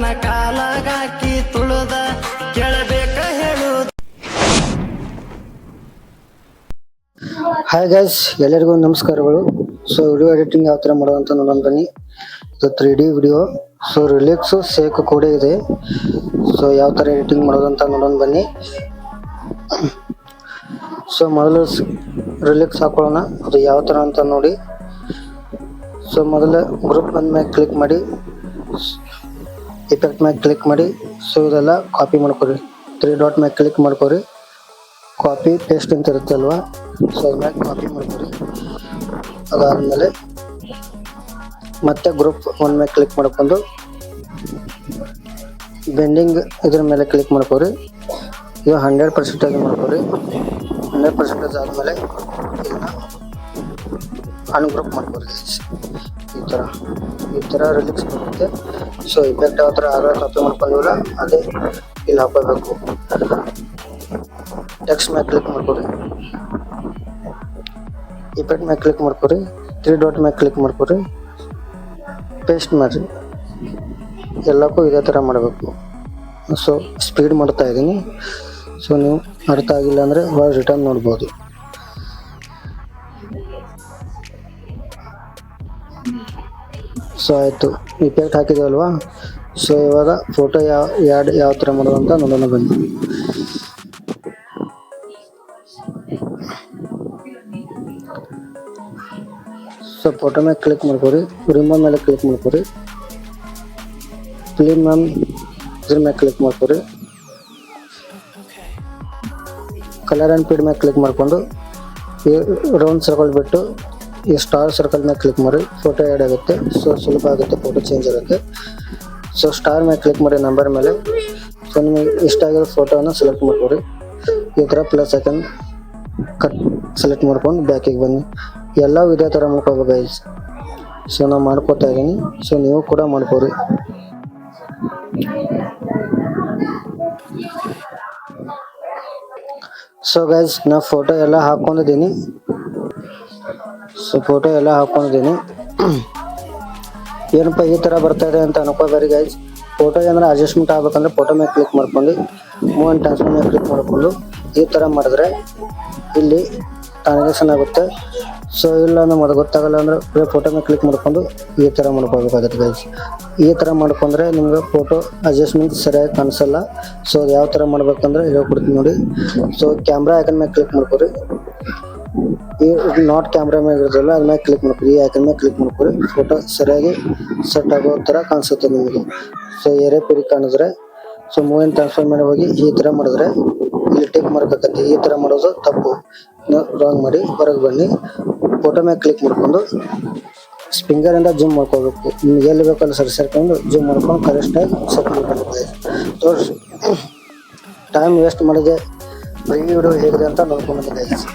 ನನ್ನ ಕಾಲಾಗಾಕಿ ತುಳುದ ಕೇಳಬೇಕ ಹೇಳುದ. ಹಾಯ್ ಗೈಸ್, ಎಲ್ಲರಿಗೂ ನಮಸ್ಕಾರಗಳು. ಸೊ ವಿಡಿಯೋ ಎಡಿಟಿಂಗ್ ಯಾವ ಥರ ಮಾಡೋದಂತ ನೋಡೋಣ ಬನ್ನಿ. ಇದು 3D ವಿಡಿಯೋ. ಸೊ ರಿಲಿಕ್ಸು ಸೇಕ್ ಕೂಡ ಇದೆ. ಸೊ ಯಾವ ಥರ ಎಡಿಟಿಂಗ್ ಮಾಡೋದಂತ ನೋಡೋಣ ಬನ್ನಿ. ಸೊ ಮೊದಲು ರಿಲಿಕ್ಸ್ ಹಾಕೊಳ್ಳೋಣ, ಅದು ಯಾವ ಥರ ಅಂತ ನೋಡಿ. ಸೊ ಮೊದಲು ಗ್ರೂಪ್ ಬಂದ ಮೇಲೆ ಕ್ಲಿಕ್ ಮಾಡಿ, ಇಫೆಕ್ಟ್ ಮ್ಯಾಗ ಕ್ಲಿಕ್ ಮಾಡಿ. ಸೊ ಇದೆಲ್ಲ ಕಾಪಿ ಮಾಡ್ಕೊರಿ. 3 ಡಾಟ್ ಮ್ಯಾಗ ಕ್ಲಿಕ್ ಮಾಡ್ಕೊರಿ. ಕಾಪಿ ಪೇಸ್ಟ್ ಅಂತ ಇರುತ್ತೆ ಅಲ್ವಾ, ಸೊ ಅದ್ಮ್ಯಾಗ ಕಾಪಿ ಮಾಡ್ಕೊರಿ. ಅದಾದಮೇಲೆ ಮತ್ತೆ ಗ್ರೂಪ್ 1 ಮೇಲೆ ಕ್ಲಿಕ್ ಮಾಡ್ಕೊಂಡು ಬೆಂಡಿಂಗ್ ಇದ್ರ ಮೇಲೆ ಕ್ಲಿಕ್ ಮಾಡ್ಕೊರಿ. ಇದು 100% ಮಾಡ್ಕೊರಿ. 100% ಆದಮೇಲೆ ಇದನ್ನ ಅನ್ಗ್ರೂಪ್ ಮಾಡ್ಕೊರಿ. ಈ ಥರ ರಿಲಿಕ್ಸ್ ಬರುತ್ತೆ. ಸೊ ಇಫೆಕ್ಟ್ ಯಾವ ಥರ ಆಗ ಕಾಪಿ ಮಾಡ್ಕೊಂಡಿವಲ್ಲ ಅದೇ ಇಲ್ಲಿ ಹಾಕೋಬೇಕು. ಟೆಕ್ಸ್ಟ್ ಮ್ಯಾಗ ಕ್ಲಿಕ್ ಮಾಡ್ಕೊರಿ, ಇಫೆಕ್ಟ್ ಮ್ಯಾಗ ಕ್ಲಿಕ್ ಮಾಡ್ಕೊರಿ, 3 ಡಾಟ್ ಮ್ಯಾಗ ಕ್ಲಿಕ್ ಮಾಡ್ಕೊರಿ, ಪೇಸ್ಟ್ ಮಾಡಿರಿ. ಎಲ್ಲಕ್ಕೂ ಇದೇ ಥರ ಮಾಡಬೇಕು. ಸೊ ಸ್ಪೀಡ್ ಮಾಡ್ತಾ ಇದ್ದೀನಿ. ಸೊ ನೀವು ಅರ್ಥ ಆಗಿಲ್ಲ ಅಂದರೆ ರಿಟರ್ನ್ ನೋಡ್ಬೋದು. ಸೊ ಆಯಿತು, ಇಫೆಕ್ಟ್ ಹಾಕಿದೇವಲ್ವಾ. ಸೊ ಇವಾಗ ಫೋಟೋ ಯಾವ ಥರ ಮಾಡೋದು ಅಂತ ನೋಡೋಣ ಬನ್ನಿ. ಸೊ ಫೋಟೋ ಮೇಲೆ ಕ್ಲಿಕ್ ಮಾಡ್ಕೊರಿ, ರಿಮೂವ್ ಮೇಲೆ ಕ್ಲಿಕ್ ಮಾಡ್ಕೊರಿ, ಫಿಲ್ಮ್ ಮ್ಯಾಮ್ ಇದ್ರ ಮೇಲೆ ಕ್ಲಿಕ್ ಮಾಡ್ಕೊರಿ, ಕಲರ್ ಆ್ಯಂಡ್ ಫೀಡ್ ಮೇಲೆ ಕ್ಲಿಕ್ ಮಾಡ್ಕೊಂಡು ಈ ರೌಂಡ್ ಸರ್ಕಲ್ ಬಿಟ್ಟು ಈ ಸ್ಟಾರ್ ಸರ್ಕಲ್ ಮೇಲೆ ಕ್ಲಿಕ್ ಮಾಡಿ. ಫೋಟೋ ಆ್ಯಡ್ ಆಗುತ್ತೆ. ಸೊ ಸುಲಭ ಆಗುತ್ತೆ, ಫೋಟೋ ಚೇಂಜ್ ಆಗುತ್ತೆ. ಸೊ ಸ್ಟಾರ್ ಮೇಲೆ ಕ್ಲಿಕ್ ಮಾಡಿ, ನಂಬರ್ ಮೇಲೆ. ಸೊ ನಿಮಗೆ ಇಷ್ಟ ಆಗಿರೋ ಫೋಟೋನ ಸೆಲೆಕ್ಟ್ ಮಾಡ್ಕೊರಿ. ಈ ಥರ ಪ್ಲಸ್ ಐಕನ್ ಕಟ್ ಸೆಲೆಕ್ಟ್ ಮಾಡ್ಕೊಂಡು ಬ್ಯಾಕಿಗೆ ಬನ್ನಿ. ಎಲ್ಲವೂ ಇದೇ ಥರ ಮಾಡ್ಕೋಬೇಕು ಗೈಸ್. ಸೊ ನಾವು ಮಾಡ್ಕೋತಾ ಇದ್ದೀನಿ. ಸೊ ನೀವು ಕೂಡ ಮಾಡ್ಕೋರಿ. ಸೊ ಗೈಸ್, ನಾ ಫೋಟೋ ಎಲ್ಲ ಹಾಕ್ಕೊಂಡಿದ್ದೀನಿ. ಏನಪ್ಪ ಈ ಥರ ಬರ್ತಾ ಇದೆ ಅಂತ ಅನ್ಕೋಬೇಡಿ ಗೈಸ್. ಫೋಟೋ ಏನಾರ ಅಡ್ಜಸ್ಟ್ಮೆಂಟ್ ಆಗ್ಬೇಕಂದ್ರೆ ಫೋಟೋ ಮೇಲೆ ಕ್ಲಿಕ್ ಮಾಡ್ಕೊಂಡು ಮೂವ್ ಆ್ಯಂಡ್ ಟ್ರಾನ್ಸ್ಫರ್ ಮೇಲೆ ಕ್ಲಿಕ್ ಮಾಡಿಕೊಂಡು ಈ ಥರ ಮಾಡಿದ್ರೆ ಇಲ್ಲಿ ಟ್ರಾನ್ಸಾಕ್ಷನ್ ಆಗುತ್ತೆ. ಸೊ ಇಲ್ಲ ನಮಗೆ ಗೊತ್ತಾಗಲ್ಲ ಅಂದರೆ ಬರೀ ಫೋಟೋ ಮೇಲೆ ಕ್ಲಿಕ್ ಮಾಡ್ಕೊಂಡು ಈ ಥರ ಮಾಡ್ಕೋಬೇಕಾಗುತ್ತೆ ಗೈಸ್. ಈ ಥರ ಮಾಡ್ಕೊಂಡ್ರೆ ನಿಮ್ಗೆ ಫೋಟೋ ಅಡ್ಜಸ್ಟ್ಮೆಂಟ್ ಸರಿಯಾಗಿ ಕಾಣಿಸಲ್ಲ. ಸೊ ಅದು ಯಾವ ಥರ ಮಾಡ್ಬೇಕಂದ್ರೆ ಹೇಳ್ಕೊಡ್ತೀನಿ ನೋಡಿ. ಸೊ ಕ್ಯಾಮ್ರಾ ಐಕನ್ ಮೇಲೆ ಕ್ಲಿಕ್ ಮಾಡ್ಕೊರಿ. ಈ ನಾಟ್ ಕ್ಯಾಮ್ರಾ ಮ್ಯಾಗ ಇರೋದಿಲ್ಲ, ಅದ್ರ ಮೇಲೆ ಕ್ಲಿಕ್ ಮಾಡ್ಕೊರಿ. ಈ ಐಕನ್ ಮೇಲೆ ಕ್ಲಿಕ್ ಮಾಡ್ಕೊರಿ. ಫೋಟೋ ಸರಿಯಾಗಿ ಸೆಟ್ ಆಗೋ ಥರ ಕಾಣಿಸುತ್ತೆ ನಿಮಗೆ. ಸೊ ಏರೇ ಪಿರಿ ಕಾಣಿದ್ರೆ ಸೊ ಮೂವ್ ಆ್ಯಂಡ್ ಟ್ರಾನ್ಸ್ಫರ್ ಮೇಲೆ ಹೋಗಿ ಈ ಥರ ಮಾಡಿದ್ರೆ ಇಲ್ಲಿ ಟಿಕ್ ಮಾಡ್ಬೇಕಂತೆ. ಈ ಥರ ಮಾಡೋದು ತಪ್ಪು, ರಾಂಗ್ ಮಾಡಿ ಹೊರಗೆ ಬನ್ನಿ. ಫೋಟೋ ಮೇಲೆ ಕ್ಲಿಕ್ ಮಾಡ್ಕೊಂಡು ಫಿಂಗರಿಂದ ಜೂಮ್ ಮಾಡ್ಕೋಬೇಕು. ನಿಮ್ಗೆ ಎಲ್ಲಿ ಬೇಕಲ್ಲ ಸೇರ್ಕೊಂಡು ಜೂಮ್ ಮಾಡ್ಕೊಂಡು ಕರೆಕ್ಟಾಗಿ ಸೆಟ್ ಮಾಡ್ಕೊಂಡು ತೋರಿಸಿ. ಟೈಮ್ ವೇಸ್ಟ್ ಮಾಡಿದೆ, ಬರೀ ವಿಡಿಯೋ ಹೇಗಿದೆ ಅಂತ ನೋಡ್ಕೊಂಡ್ಬಂದಿದೆ ಗೈಸ್.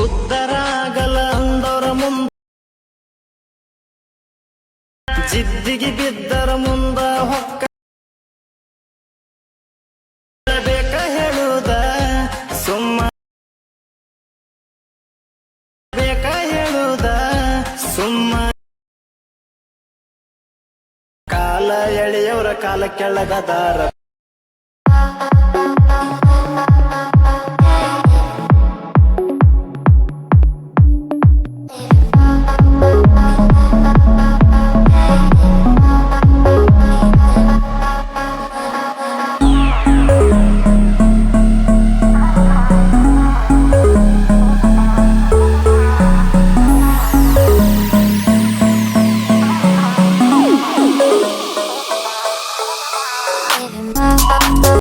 ಉದ್ದರಾಗಲ ಅಂದರ ಮುಂದ ಜಿದ್ದಿಗೆ ಬಿದ್ದರ ಮುಂದ ಹೊಕ್ಕ ಬೇಕ ಹೇಳುದ ಸುಮ್ಮ ಬೇಕ ಹೇಳುದ ಸುಮ್ಮ. ಕಾಲ ಎಳೆಯವರ ಕಾಲ ಕೆಳಗದಾರ